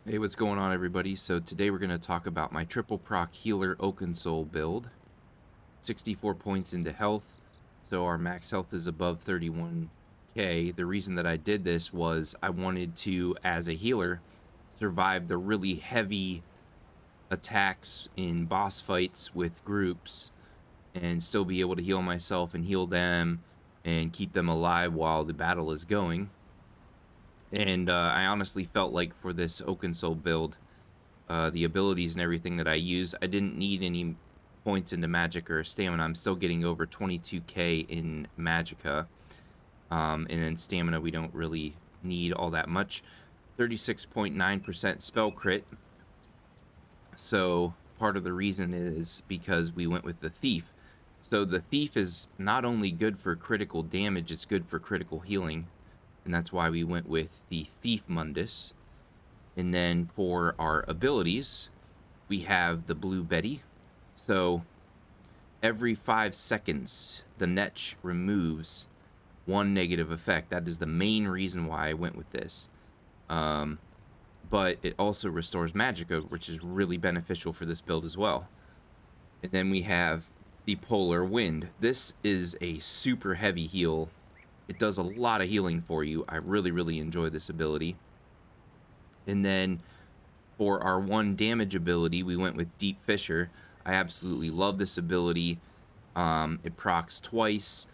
Hey, what's going on, everybody? So today we're going to talk about my triple proc healer Oakensoul build. 64 points into health, so our max health is above 31k. The reason that I did this was I wanted to, as a healer, survive the really heavy attacks in boss fights with groups and still be able to heal myself and heal them and keep them alive while the battle is going. And I honestly felt like for this Oakensoul build, the abilities and everything that I use, I didn't need any points into magic or stamina. I'm still getting over 22k in magicka. And then stamina, we don't really need all that much. 36.9% spell crit. So part of the reason is because we went with the thief. So the thief is not only good for critical damage, it's good for critical healing. And that's why we went with the Thief Mundus. And then for our abilities, we have the Blue Betty. So every 5 seconds, the Netch removes one negative effect. That is the main reason why I went with this. But it also restores magicka, which is really beneficial for this build as well. And then we have the Polar Wind. This is a super heavy heal. It does a lot of healing for you. I really, really enjoy this ability. And then for our 1 damage ability, we went with Deep Fissure. I absolutely love this ability. It procs twice,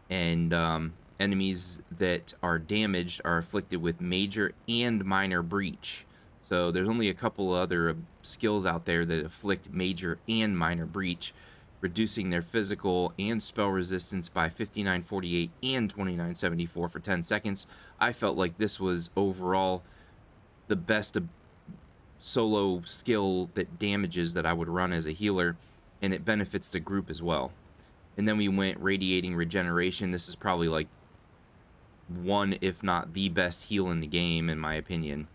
and enemies that are damaged are afflicted with major and minor breach. So there's only a couple other skills out there that afflict major and minor breach, reducing their physical and spell resistance by 5948 and 2974 for 10 seconds. I felt like this was overall the best solo skill that damages that I would run as a healer, and it benefits the group as well. And then we went Radiating Regeneration. This is probably like one, if not the best heal in the game, in my opinion.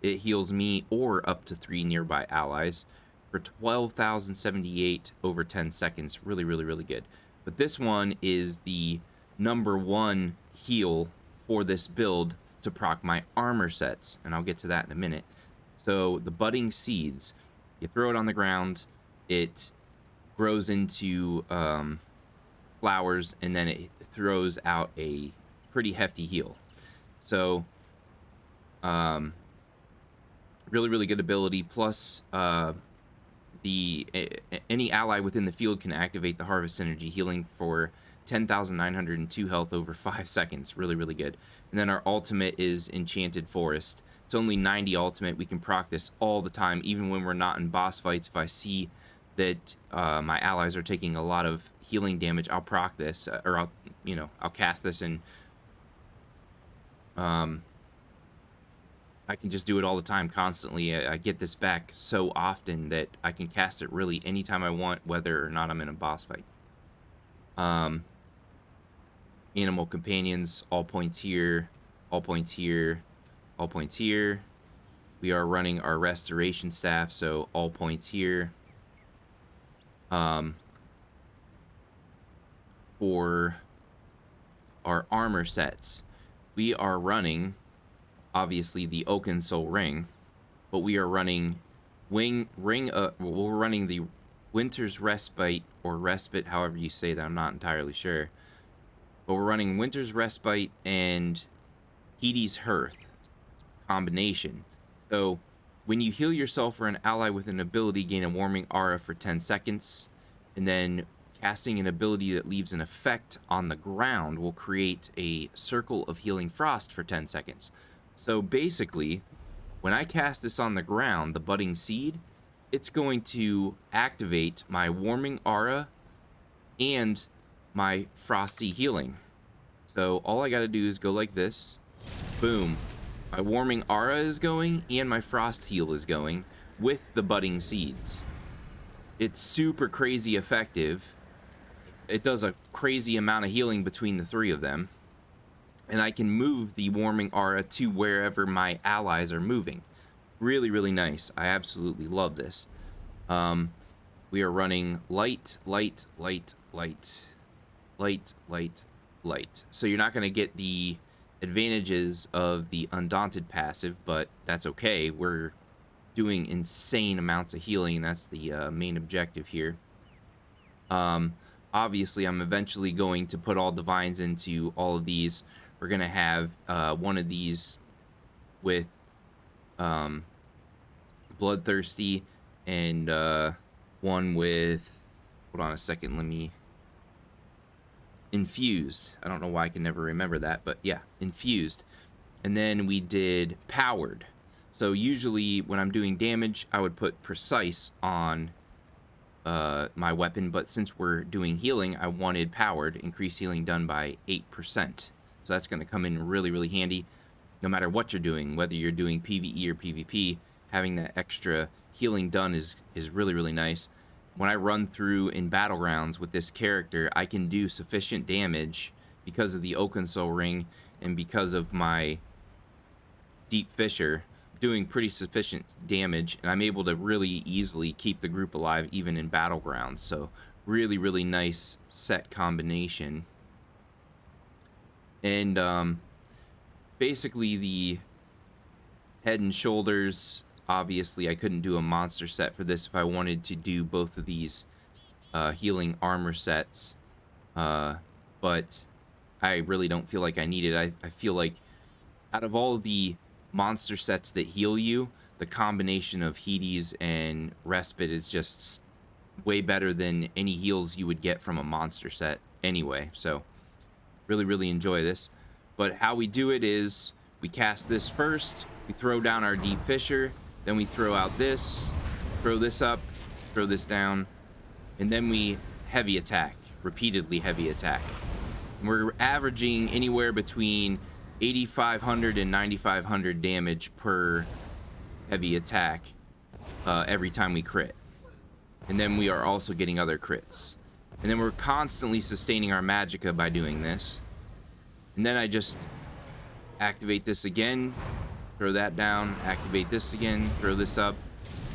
It heals me or up to 3 nearby allies for 12,078 over 10 seconds. Really, really, really good. But this one is the #1 heal for this build to proc my armor sets, and I'll get to that in a minute. So the Budding Seeds, you throw it on the ground, it grows into flowers, and then it throws out a pretty hefty heal. So really, really good ability. Plus any ally within the field can activate the Harvest Synergy, healing for 10,902 health over 5 seconds. Really, really good. And then our ultimate is Enchanted Forest. It's only 90 ultimate. We can proc this all the time, even when we're not in boss fights. If I see that my allies are taking a lot of healing damage, I'll proc this, or I'll cast this, and I can just do it all the time, constantly. I get this back so often that I can cast it really anytime I want, whether or not I'm in a boss fight. Animal Companions, all points here, all points here, all points here. We are running our Restoration Staff, so all points here. For our armor sets, we are running, obviously, the Oakensoul ring, but we are running we're running the Winter's Respite, or Respite, however you say that, I'm not entirely sure. But we're running Winter's Respite and Hades' Hearth combination. So when you heal yourself or an ally with an ability, gain a warming aura for 10 seconds, and then casting an ability that leaves an effect on the ground will create a circle of healing frost for 10 seconds. So basically, when I cast this on the ground, the Budding Seed, it's going to activate my warming aura and my frosty healing. So all I gotta do is go like this. Boom. My warming aura is going and my frost heal is going with the Budding Seeds. It's super crazy effective. It does a crazy amount of healing between the 3 of them. And I can move the warming aura to wherever my allies are moving. Really, really nice. I absolutely love this. We are running light, light, light, light, light, light, light. So you're not going to get the advantages of the Undaunted passive, but that's okay. We're doing insane amounts of healing. That's the main objective here. Obviously, I'm eventually going to put all divines into all of these. We're going to have one of these with Bloodthirsty and one with, hold on a second, let me, Infused. I don't know why I can never remember that, but yeah, Infused. And then we did Powered. So usually when I'm doing damage, I would put Precise on my weapon, but since we're doing healing, I wanted Powered, increased healing done by 8%. So that's going to come in really, really handy no matter what you're doing, whether you're doing PvE or PvP. Having that extra healing done is really, really nice. When I run through in battlegrounds with this character, I can do sufficient damage because of the Oakensoul ring and because of my Deep Fissure, doing pretty sufficient damage, and I'm able to really easily keep the group alive even in battlegrounds. So really, really nice set combination. And basically the Head and Shoulders, obviously I couldn't do a monster set for this if I wanted to do both of these healing armor sets, but I really don't feel like I need it. I feel like out of all the monster sets that heal you, the combination of Hades and Respite is just way better than any heals you would get from a monster set anyway. So really, really enjoy this. But how we do it is we cast this first, we throw down our Deep Fissure, then we throw out this, throw this up, throw this down, and then we heavy attack, repeatedly heavy attack. And we're averaging anywhere between 8,500 and 9,500 damage per heavy attack every time we crit. And then we are also getting other crits. And then we're constantly sustaining our magicka by doing this. And then I just activate this again, throw that down, activate this again, throw this up,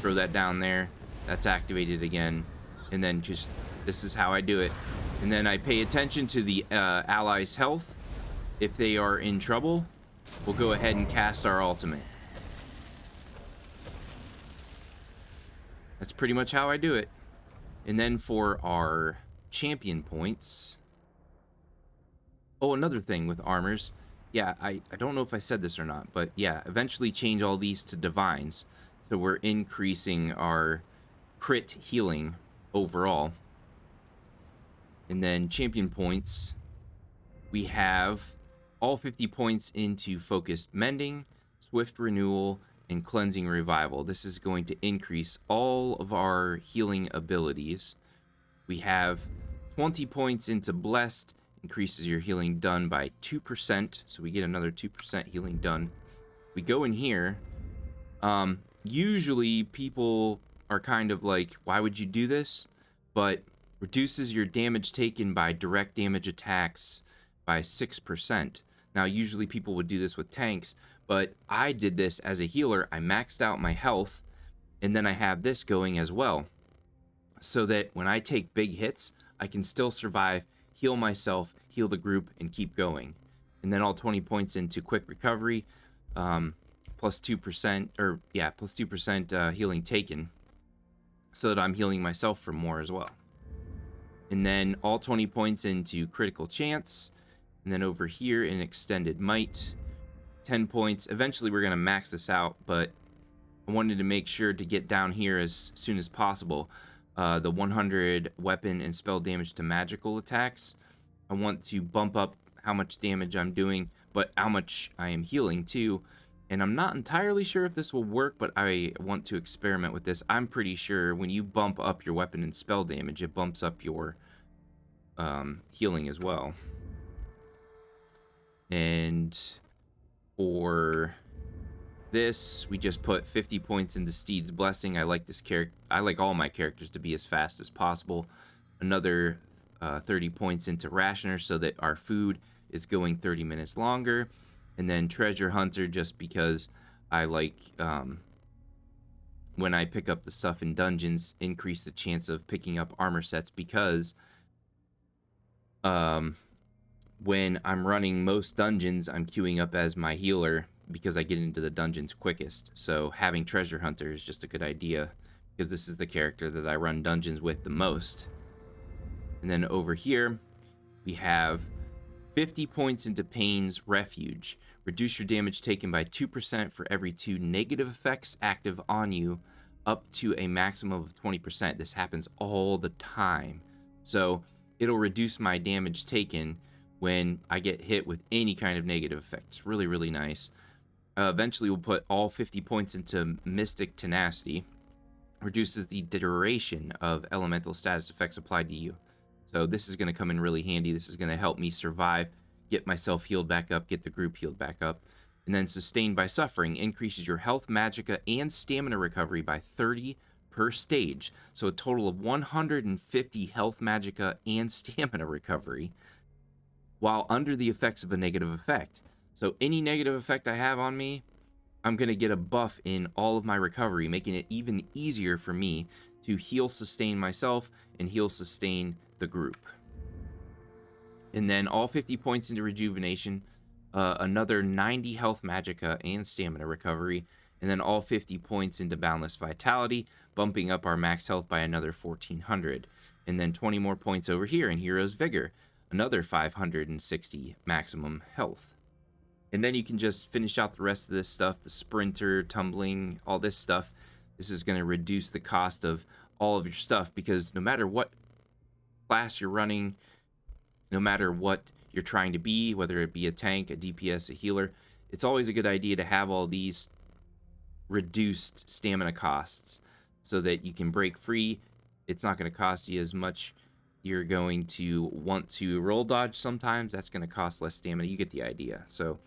throw that down there. That's activated again. And then just, this is how I do it. And then I pay attention to the allies' health. If they are in trouble, we'll go ahead and cast our ultimate. That's pretty much how I do it. And then for our champion points. Oh, another thing with armors. Yeah, I don't know if I said this or not, but yeah, eventually change all these to divines. So we're increasing our crit healing overall. And then champion points. We have all 50 points into Focused Mending, Swift Renewal, and Cleansing Revival. This is going to increase all of our healing abilities. We have 20 points into Blessed, increases your healing done by 2%, so we get another 2% healing done. We go in here. Usually people are kind of like, why would you do this? But reduces your damage taken by direct damage attacks by 6%. Now, usually people would do this with tanks, but I did this as a healer. I maxed out my health, and then I have this going as well, so that when I take big hits, I can still survive, heal myself, heal the group, and keep going. And then all 20 points into Quick Recovery, plus 2%, or yeah, plus 2% healing taken, so that I'm healing myself for more as well. And then all 20 points into Critical Chance. And then over here in Extended Might, 10 points. Eventually we're going to max this out, but I wanted to make sure to get down here as soon as possible. The 100 weapon and spell damage to magical attacks. I want to bump up how much damage I'm doing, but how much I am healing too. And I'm not entirely sure if this will work, but I want to experiment with this. I'm pretty sure when you bump up your weapon and spell damage, it bumps up your healing as well. And for this, we just put 50 points into Steed's Blessing. I like this character. I like all my characters to be as fast as possible. Another 30 points into Rationer so that our food is going 30 minutes longer. And then Treasure Hunter, just because I like when I pick up the stuff in dungeons, increase the chance of picking up armor sets, because when I'm running most dungeons, I'm queuing up as my healer because I get into the dungeons quickest. So having Treasure Hunter is just a good idea because this is the character that I run dungeons with the most. And then over here, we have 50 points into Pain's Refuge. Reduce your damage taken by 2% for every 2 negative effects active on you, up to a maximum of 20%. This happens all the time. So it'll reduce my damage taken when I get hit with any kind of negative effects. Really, really nice. Eventually, we'll put all 50 points into Mystic Tenacity. Reduces the duration of elemental status effects applied to you. So this is going to come in really handy. This is going to help me survive, get myself healed back up, get the group healed back up. And then Sustained by Suffering increases your health, magicka, and stamina recovery by 30 per stage. So a total of 150 health, magicka, and stamina recovery while under the effects of a negative effect. So any negative effect I have on me, I'm going to get a buff in all of my recovery, making it even easier for me to heal sustain myself and heal sustain the group. And then all 50 points into Rejuvenation, another 90 health, magicka, and stamina recovery, and then all 50 points into Boundless Vitality, bumping up our max health by another 1400. And then 20 more points over here in Hero's Vigor, another 560 maximum health. And then you can just finish out the rest of this stuff, the sprinter, tumbling, all this stuff. This is going to reduce the cost of all of your stuff because no matter what class you're running, no matter what you're trying to be, whether it be a tank, a DPS, a healer, it's always a good idea to have all these reduced stamina costs so that you can break free. It's not going to cost you as much. You're going to want to roll dodge sometimes. That's going to cost less stamina. You get the idea. So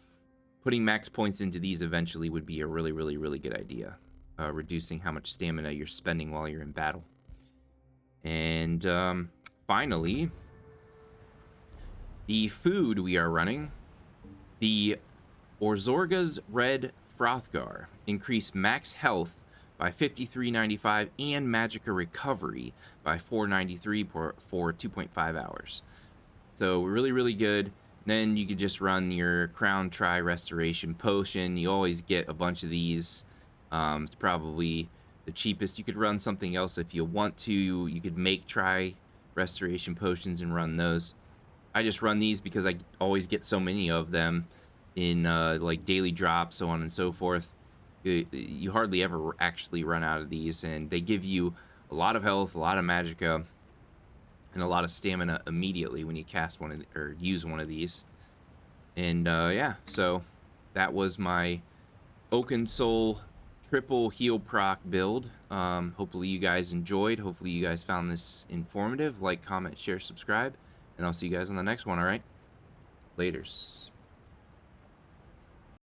putting max points into these eventually would be a really, really, really good idea. Reducing how much stamina you're spending while you're in battle. And finally, the food we are running. The Orzorga's Red Frothgar. Increase max health by 53.95 and magicka recovery by 493 for 2.5 hours. So really, really good. Then you could just run your Crown Tri Restoration Potion. You always get a bunch of these. It's probably the cheapest. You could run something else if you want to. You could make Tri Restoration Potions and run those. I just run these because I always get so many of them in like daily drops, so on and so forth. You hardly ever actually run out of these, and they give you a lot of health, a lot of magicka, and a lot of stamina immediately when you cast one of or use one of these. And yeah, so that was my Oakensoul triple heal proc build. Hopefully you guys enjoyed. Hopefully you guys found this informative. Like, comment, share, subscribe, and I'll see you guys on the next one. All right, laters.